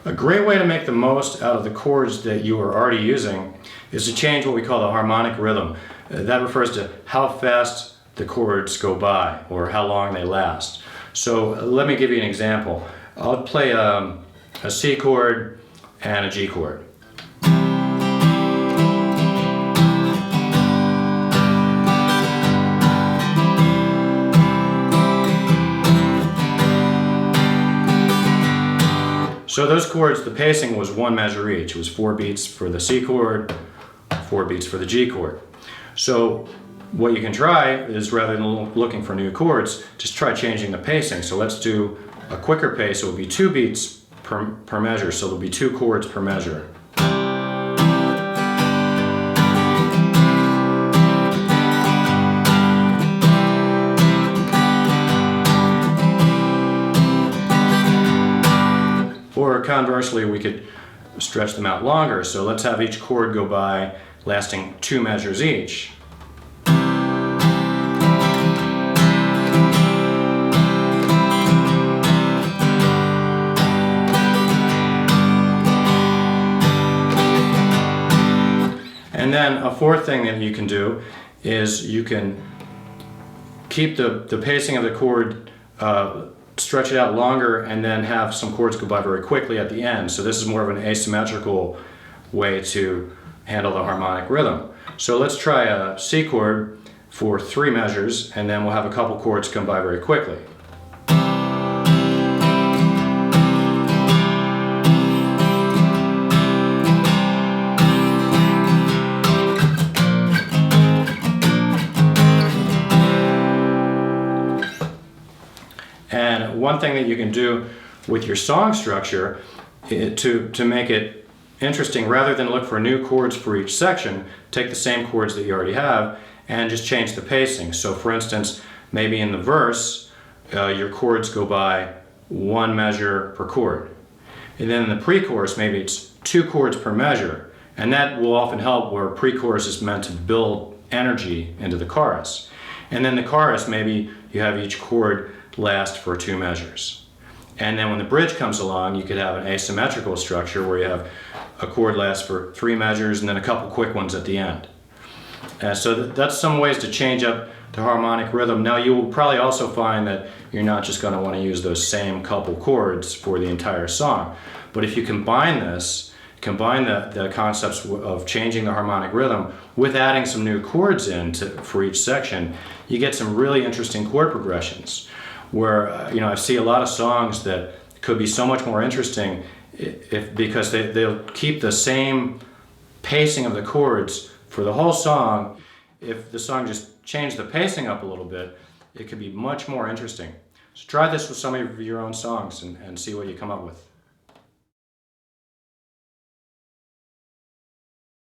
A great way to make the most out of the chords that you are already using is to change what we call the harmonic rhythm. That refers to how fast the chords go by or how long they last. So let me give you an example. I'll play a C chord and a G chord. So those chords, the pacing was one measure each. It was 4 beats for the C chord, 4 beats for the G chord. So what you can try is, rather than looking for new chords, just try changing the pacing. So let's do a quicker pace. It will be 2 beats per measure, so there'll be 2 chords per measure. Or conversely, we could stretch them out longer. So let's have each chord go by lasting 2 measures each. And then a fourth thing that you can do is you can keep the pacing of the chord, stretch it out longer, and then have some chords go by very quickly at the end. So this is more of an asymmetrical way to handle the harmonic rhythm. So let's try a C chord for 3 measures, and then we'll have a couple chords come by very quickly. And one thing that you can do with your song structure to make it interesting, rather than look for new chords for each section, take the same chords that you already have and just change the pacing. So for instance, maybe in the verse, your chords go by 1 measure per chord. And then in the pre-chorus, maybe it's 2 chords per measure. And that will often help, where pre-chorus is meant to build energy into the chorus. And then the chorus, maybe you have each chord last for 2 measures. And then when the bridge comes along, you could have an asymmetrical structure where you have a chord last for 3 measures and then a couple quick ones at the end. So that's some ways to change up the harmonic rhythm. Now you will probably also find that you're not just going to want to use those same couple chords for the entire song. But if you combine the concepts of changing the harmonic rhythm with adding some new chords in for each section, you get some really interesting chord progressions, where I see a lot of songs that could be so much more interesting because they'll keep the same pacing of the chords for the whole song. If the song just changed the pacing up a little bit, it could be much more interesting. So try this with some of your own songs and see what you come up with.